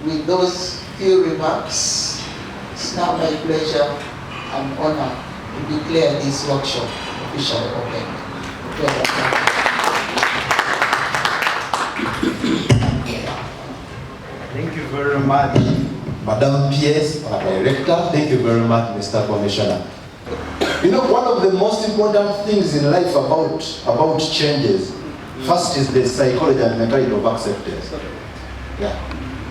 with those few remarks, it's now my pleasure and honor to declare this workshop officially open. Thank you very much, Madam PS, our Director. Thank you very much, Mr. Commissioner. You know, one of the most important things in life about changes, first is the psychology and mentality of acceptance. Yeah.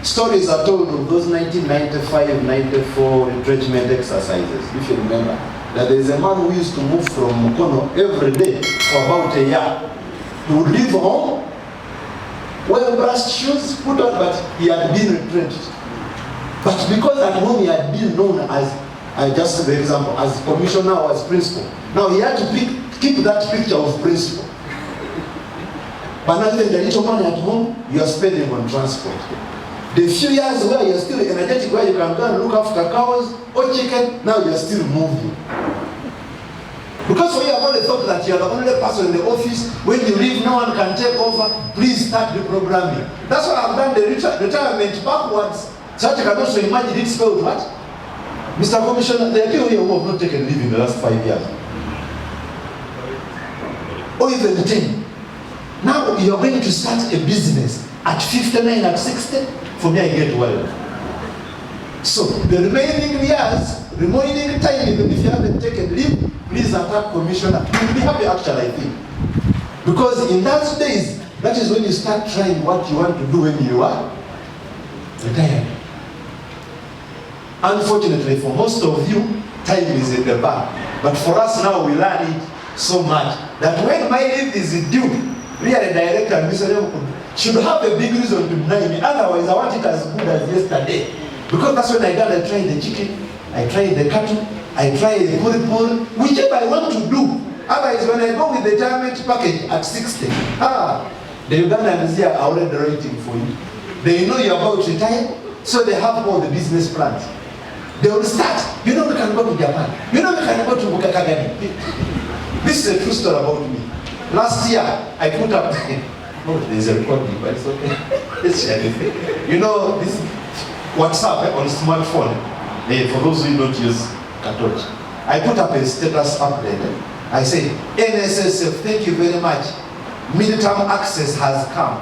Stories are told of those 1995-94 retrenchment exercises, if you remember. That there is a man who used to move from Mukono every day for about a year. He would leave home, well-brushed shoes, put on, but he had been retrenched. But because at home he had been known as, just the example, as commissioner or as principal. Now he had to keep that picture of principal. But now the little money at home, you are spending on transport. The few years where you're still energetic, where you can go and look after cows or chicken, now you're still moving. Because when you have only thought that you're the only person in the office, when you leave, no one can take over, please start the programming. That's why I've done the retirement backwards, so that you can also imagine it spelled what? Mr. Commissioner, there are people here who have not taken leave in the last 5 years. Or even 10. Now you're going to start a business at 59, at 60, for me I get well. So the remaining years, remaining time, even if you haven't taken leave, please attack Commissioner. You'll be happy actually, I think. Because in those days, that is when you start trying what you want to do when you are retired. Unfortunately for most of you, time is in the back. But for us now, we learn it so much that when my leave is due, we are a director and Mr. should have a big reason to deny me. Otherwise, I want it as good as yesterday. Because that's when I tried the chicken, I tried the cattle, I tried the puri, whichever I want to do. Otherwise, when I go with the retirement package at 60, the Ugandans here are already waiting for you. They know you're about to retire, so they have all the business plans. They will start. You know we can go to Japan. You know we can go to Bukakagani. This is a true story about me. Last year, I put up, there's a recording, but it's okay. You know, this WhatsApp on smartphone, for those who don't use Katoch. I put up a status update. I say, NSSF, thank you very much. Midterm access has come.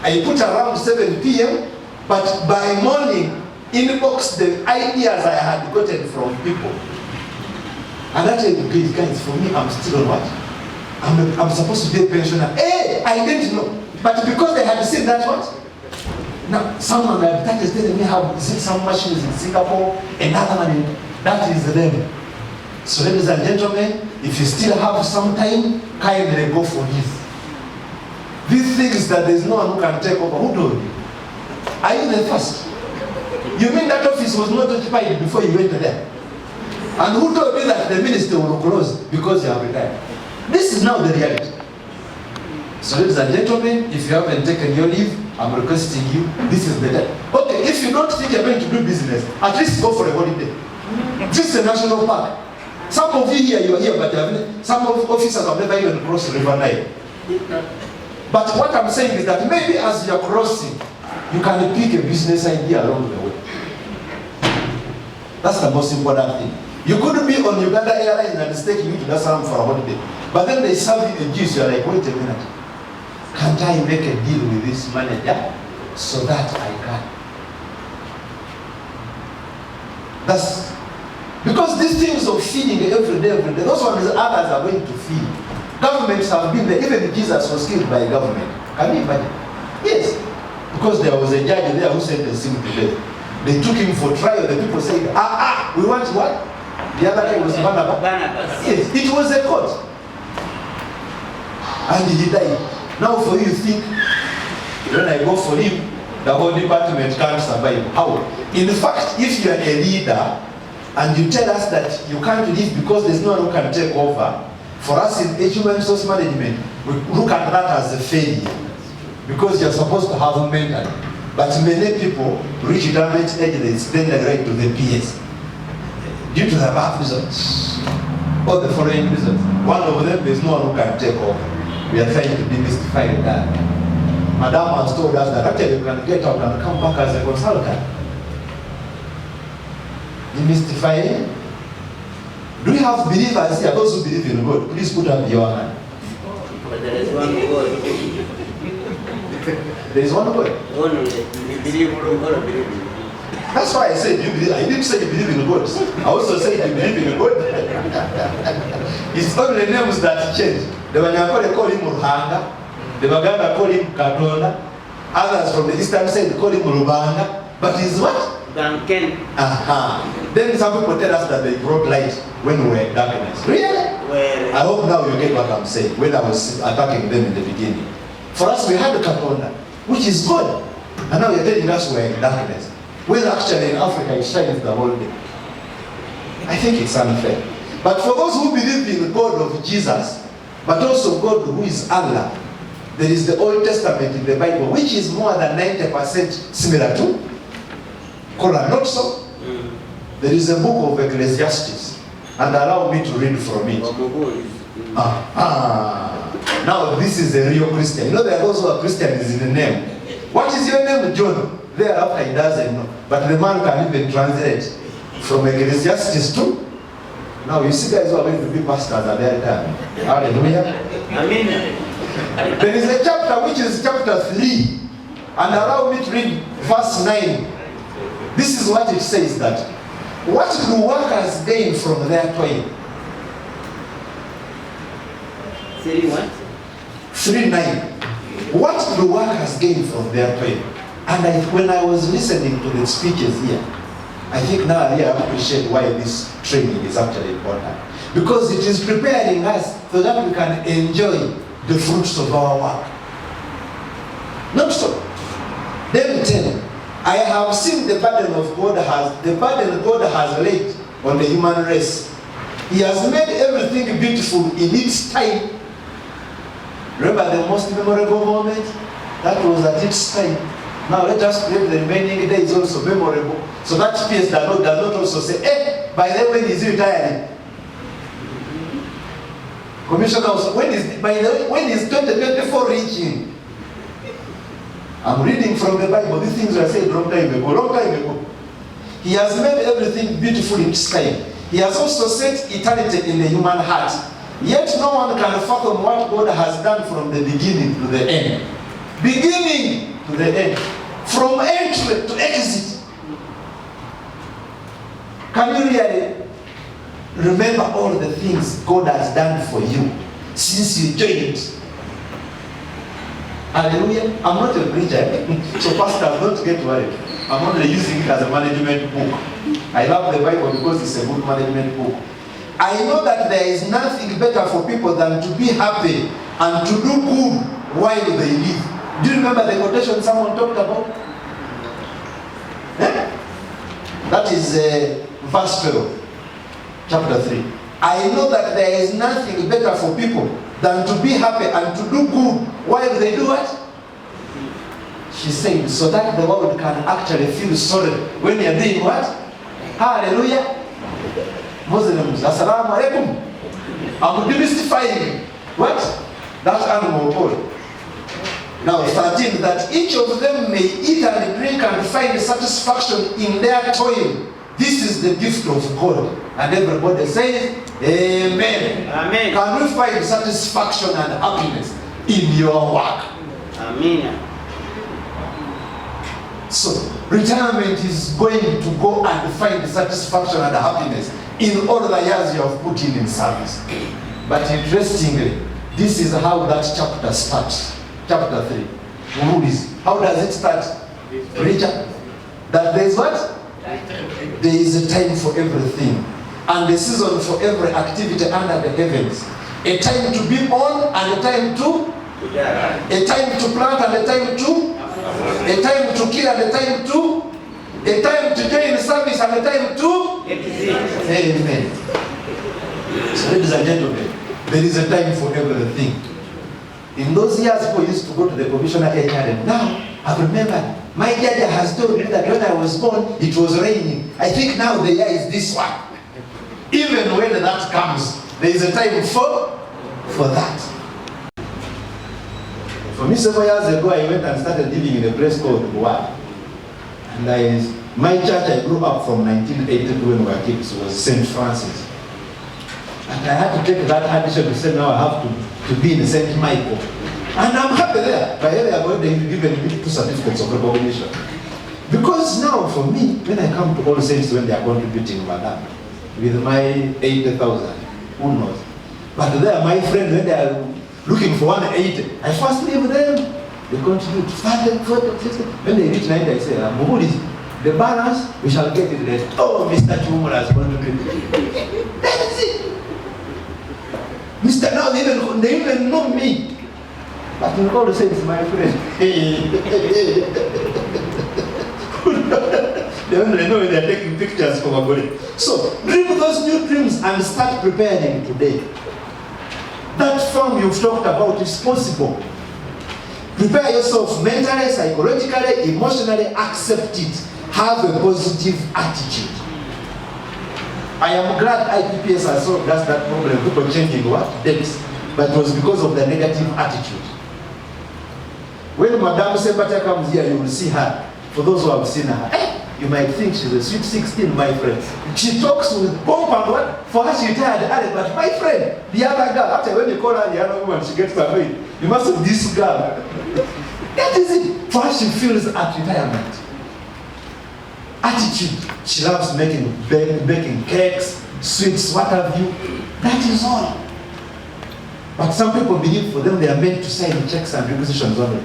I put around 7 p.m., but by morning, inbox the ideas I had gotten from people. And that said, guys, for me, I'm still on what? I'm supposed to be a pensioner. Hey, I didn't know. But because they had seen that what? Now, someone that is telling me how some machines in Singapore, another one, that is them. So ladies and gentlemen, if you still have some time, kindly go for this. These things that there's no one who can take over, who told you? Are you the first? You mean that office was not occupied before you went there? And who told you that the minister will close because you have retired? This is now the reality. So ladies and gentlemen, if you haven't taken your leave, I'm requesting you, this is the day. Okay, if you don't think you're going to do business, at least go for a holiday. This is a national park. Some of you here, you are here, but some of officers have never even crossed the River Nile. But what I'm saying is that maybe as you're crossing, you can pick a business idea along the way. That's the most important thing. You could be on Uganda Airlines and it's taking you to Dar es Salaam for a holiday. But then they serve you a juice, you're like, wait a minute. Can't I make a deal with this manager so that I can? That's because these things of feeding every day, those ones others are going to feed. Governments have been there. Even Jesus was killed by a government. Can you imagine? Yes. Because there was a judge there who sentenced him to death. They took him for trial. The people said, we want what? The other guy was Barnabas. Yes, it was a court. And he died. Now for you think, when I go for him, the whole department can't survive. How? In fact, if you are a leader and you tell us that you can't leave because there's no one who can take over, for us in human resource management, we look at that as a failure. Because you're supposed to have a mentor. But many people reach retirement age, they extend the right to the PS. Due to the above reasons, or the following reasons. One of them, there's no one who can take over. We are trying to demystify that. Madam has told us that actually you can get out and come back as a consultant. Demystifying. Do we have believers here? Those who believe in God, please put up your hand. But there is one God. There is one God. Only we believe in God. Believe in God. That's why I said you believe. I didn't say you believe in God. I also said you believe in God. It's only names that change. The Banyakole call him Ruhanga. The Baganda call him Katonda. Others from the eastern side call him Rubanga. But he's what? Duncan. Then some people tell us that they brought light when we were in darkness. Really? Well, I hope now you get what I'm saying when I was attacking them in the beginning. For us, we had the Katonda, which is good. And now you're telling us we're in darkness. Well, actually in Africa, it shines the whole day. I think it's unfair. But for those who believe in the God of Jesus, but also God who is Allah, there is the Old Testament in the Bible, which is more than 90% similar to Quran. Not so. There is a book of Ecclesiastes, and allow me to read from it. Now this is a real Christian. You know there are those who are Christians in the name. What is your name, John? Thereafter he doesn't know. But the man can even translate from Ecclesiastes to. Now you see guys who are going to be pastors at their time. Hallelujah. Amen. There is a chapter which is chapter 3. And allow me to read verse 9. This is what it says that. What do workers gain from their toil? 3:1. 3:9. What do workers gain from their toil? And when I was listening to the speeches here, I think now I appreciate why this training is actually important. Because it is preparing us so that we can enjoy the fruits of our work. Not so. Let me tell you, I have seen the burden God has laid on the human race. He has made everything beautiful in its time. Remember the most memorable moment? That was at its time. Now let us create the remaining days also memorable. So that PS does not also say, hey, by the way, when is he retiring? Commissioner also, when is 2024 reaching? I'm reading from the Bible. These things were said long time ago. He has made everything beautiful in its time. He has also set eternity in the human heart. Yet no one can fathom what God has done from the beginning to the end. Beginning to the end. From entry to exit. Can you really remember all the things God has done for you since you joined? Hallelujah. I'm not a preacher, so pastor, don't get worried. I'm only using it as a management book. I love the Bible because it's a good management book. I know that there is nothing better for people than to be happy and to do good while they live. Do you remember the quotation someone talked about? That is verse 12, chapter 3. I know that there is nothing better for people than to be happy and to do good while they do what? She said, so that the world can actually feel sorry when you're doing what? Hallelujah. Muslims, assalamu alaikum. I'm demystifying what? That animal called. Now 13, that each of them may eat and drink and find satisfaction in their toil. This is the gift of God. And everybody says, Amen. Amen. Can we find satisfaction and happiness in your work? Amen. So, retirement is going to go and find satisfaction and happiness in all the years you have put in service. But interestingly, this is how that chapter starts. Chapter 3. How does it start? Preacher. That there is what? There is a time for everything. And a season for every activity under the heavens. A time to be born and a time to? A time to plant and a time to? A time to kill and a time to? A time to join service and a time to? Amen. So ladies and gentlemen, there is a time for everything. In those years, people used to go to the commissioner HRM. Now, I remember, my dad has told me that when I was born, it was raining. I think now the year is this one. Even when that comes, there is a time for that. For me, several years ago, I went and started living in a place called Mbabali. And my church I grew up from 1982 when we were kids was St. Francis. And I had to take that addition to say now I have to be in St. Michael. And I'm happy there. By the way, they've given me 2 certificates of recognition. Because now for me, when I come to All Saints when they are contributing Madam, with my 80,000, who knows? But there, my friends, when they are looking for 180, I first leave them. They contribute 40, 50. When they reach 90, I say, Mbabali, the balance, we shall get it later. Oh, Mr. Chumura has contributed. That is it. Mr. Now they even know me. But in all the sense, my friend. They only know they're taking pictures for my body. So, dream those new dreams and start preparing today. That farm you've talked about is possible. Prepare yourself mentally, psychologically, emotionally, accept it. Have a positive attitude. I am glad IPPS has solved that problem. People changing what? Debts. But it was because of the negative attitude. When Madame Sebata comes here, you will see her. For those who have seen her, you might think she's a sweet 16, my friend. She talks with pomp and what? For her, she retired early. But my friend, the other girl, after when you call her the other woman, she gets annoyed. You must have this girl. That is it. For her, she feels at retirement. Attitude. She loves baking cakes, sweets, what have you. That is all. But some people believe for them they are meant to sign checks and requisitions only.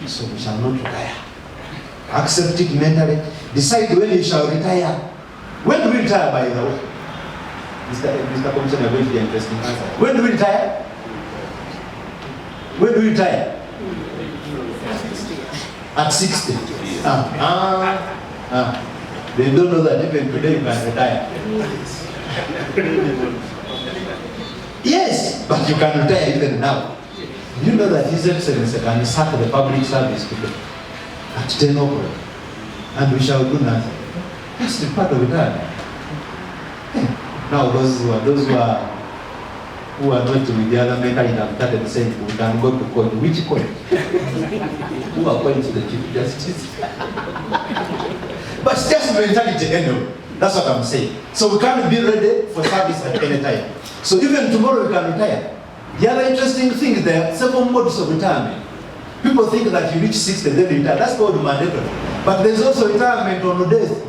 So we shall not retire. Accept it mentally. Decide when you shall retire. When do we retire, by the way? Mr. Commissioner, going to be an interesting answer. When do we retire? When do we retire? At 60. They don't know that even today you can retire. Yes, but you can retire even now. You know that His Excellency can start the public service today at 10 o'clock, and we shall do nothing. That's the part of retirement. Now those who are not with the other mentality have started saying we can go to court. Which court? Who are going to the Chief Justice? But it's just mentality anyway. That's what I'm saying. So we can't be ready for service at any time. So even tomorrow we can retire. The other interesting thing is there are several modes of retirement. People think that you reach 60 then you retire. That's called mandatory. But there's also retirement on death.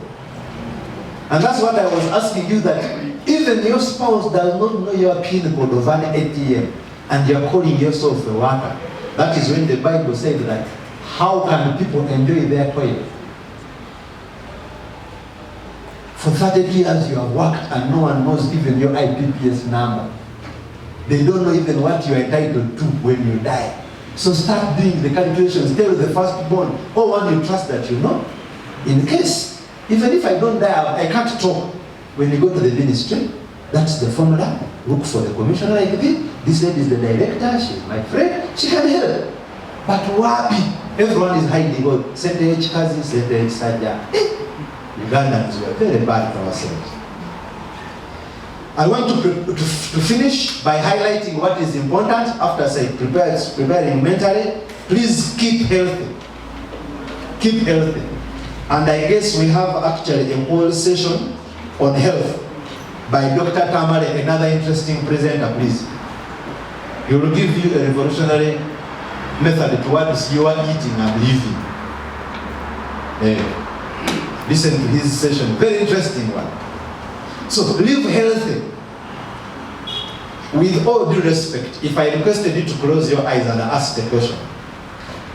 And that's what I was asking you, that even your spouse does not know your PIN code of an ATM and you're calling yourself a worker. That is when the Bible says that how can people enjoy their toil? For 32 years you have worked and no one knows even your IPPS number. They don't know even what you are entitled to when you die. So start doing the calculations. Tell the firstborn or one you trust that you know. In case, even if I don't die, I can't talk. When you go to the ministry, that's the formula. Look for the commissioner like this. This lady is the director. She's my friend. She can help. But wapi? Everyone is hiding. Oh, send the H cousin, send the H Saja. Ugandans were very bad for ourselves. I want to finish by highlighting what is important after say preparing mentally. Please keep healthy. Keep healthy. And I guess we have actually a whole session on health by Dr. Tamale, another interesting presenter, please. He will give you a revolutionary method towards your eating and living. Listen to his session, very interesting one. So live healthy. With all due respect, if I requested you to close your eyes and ask the question,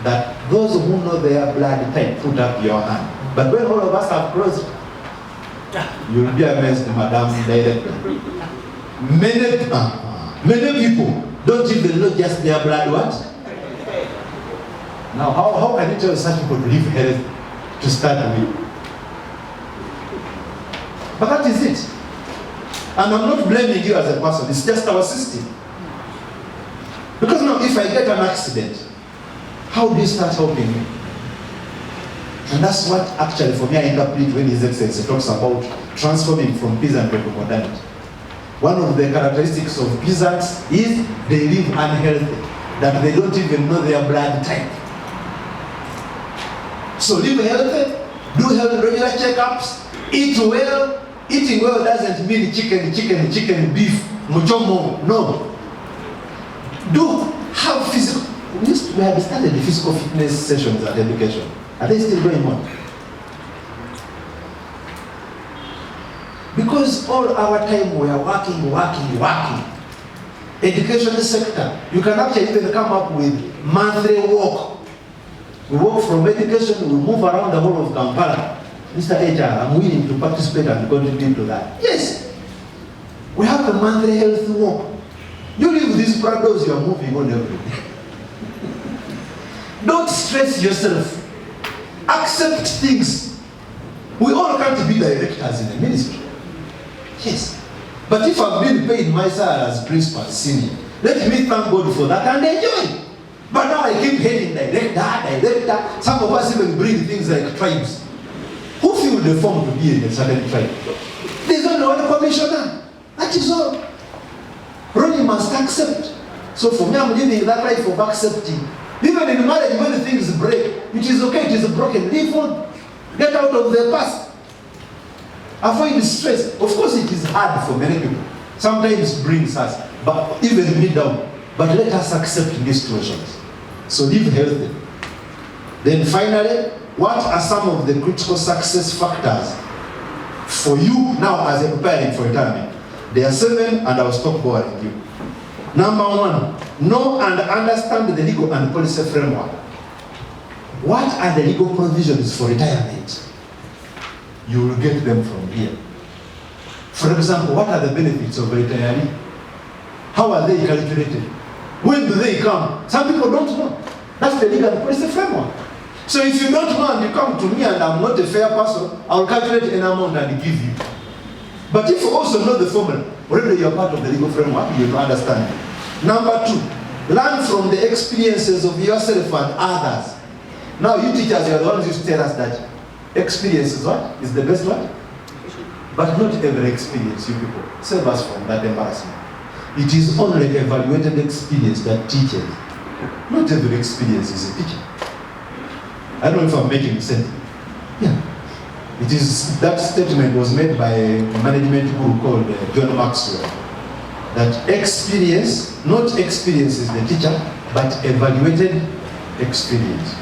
that those who know their blood type, put up your hand. But when all of us have closed, you'll be amazed, Madam Director. Many people don't even know just their blood what? Now, how can you tell such people to live healthy to start with? But that is it. And I'm not blaming you as a person, it's just our system. Because now, if I get an accident, how do you start helping me? And that's what actually for me I interpret when His Excellency talks about transforming from peasantry to modernity. One of the characteristics of peasants is they live unhealthy. that they don't even know their blood type. So live healthy, do health regular checkups, eat well. Eating well doesn't mean chicken, beef, muchomo. No. Do have physical. We have started the physical fitness sessions at education. Are they still going on? Because all our time we are working. Education sector, you can actually even come up with monthly walk. We walk from education, we move around the whole of Kampala. Mr. HR, I'm willing to participate and contribute to that. Yes. We have a monthly health walk. You live these prados, you are moving on every day. Don't stress yourself. Accept things. We all can't be directors in the ministry. Yes. But if I've been paid my salary as principal senior, let me thank God for that and enjoy. But now I keep heading director. Some of us even bring things like tribes. Who filled the form to be in a certain tribe? There's only one commissioner. That is all. Ronnie must accept. So for me, I'm living that life of accepting. Even in marriage, when things break, it is okay, it is broken. Live on. Get out of the past. Avoid stress. Of course, it is hard for many people. Sometimes it brings us, but even me down. But let us accept these situations. So live healthy. Then finally, what are some of the critical success factors for you now as a preparing for retirement? There are 7, and I will stop boring you. Number 1, know and understand the legal and policy framework. What are the legal provisions for retirement? You will get them from here. For example, what are the benefits of retirement? How are they calculated? When do they come? Some people don't know. That's the legal and policy framework. So if you don't know and you come to me and I'm not a fair person, I'll calculate an amount and give you. But if you also know the formula, already you're part of the legal framework, you will understand it. Number 2, learn from the experiences of yourself and others. Now you teachers, you're the ones who tell us that experience is what? Is the best one? But not every experience, you people. Save us from that embarrassment. It is only evaluated experience that teaches. Not every experience is a teacher. I don't know if I'm making sense. Yeah. It is, that statement was made by a management guru called John Maxwell. That experience, not experience is the teacher, but evaluated experience.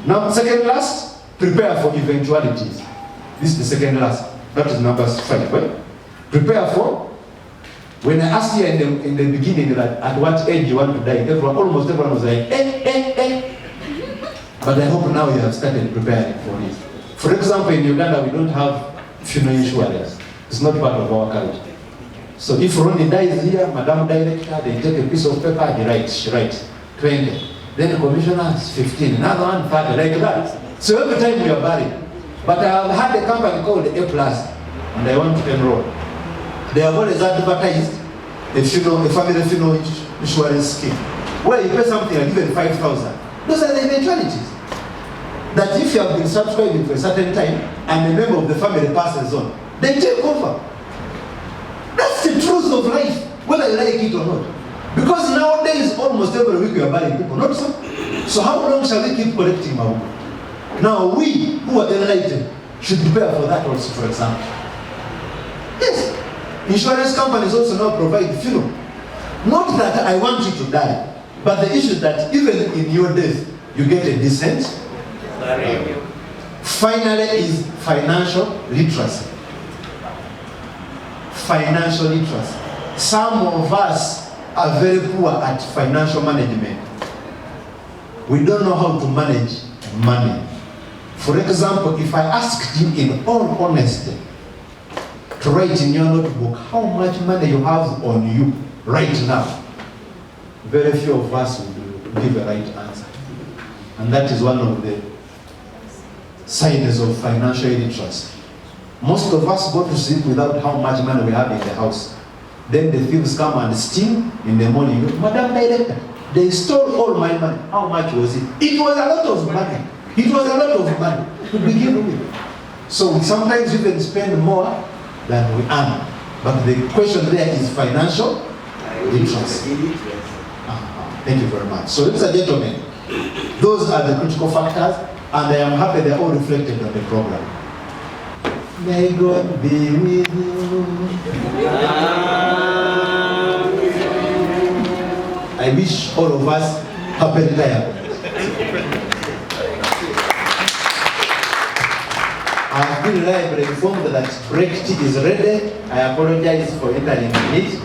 Now, second last, prepare for eventualities. This is the second last. That is number 5, right? Prepare for. When I asked you in the beginning that at what age you want to die, almost everyone was like, But I hope now you have started preparing for it. For example, in Uganda, we don't have funeral insurance. It's not part of our culture. So if Ronnie dies here, Madam Director, they take a piece of paper, she writes 20. Then the commissioner is 15, another one 30, like that. So every time we are buried. But I have had a company called A+, and I want to enroll. They have always advertised a family funeral insurance scheme, where you pay something like even 5,000. Those are the eventualities. That if you have been subscribing for a certain time, and a member of the family passes on, they take over. That's the truth of life, whether you like it or not. Because nowadays, almost every week we are buying people, not so. So how long shall we keep collecting money? Now we, who are enlightened, should prepare for that also, for example. Yes. Insurance companies also now provide funeral. Not that I want you to die, but the issue that even in your death, you get a decent. Finally is financial literacy. Financial literacy. Some of us are very poor at financial management. We don't know how to manage money. For example, if I asked you in all honesty to write in your notebook how much money you have on you right now, very few of us will give a right answer. And that is one of the signs of financial literacy. Most of us go to sleep without how much money we have in the house. Then the thieves come and steal in the morning. Madam Director, they stole all my money. How much was it? It was a lot of money. It was a lot of money to begin with. So we sometimes even spend more than we earn. But the question there is financial literacy. Thank you very much. So ladies and gentlemen, those are the critical factors, and I am happy they're all reflected on the program. May God be with you. I wish all of us happy retirement. I have been reliably informed that break tea is ready. I apologize for entering in it.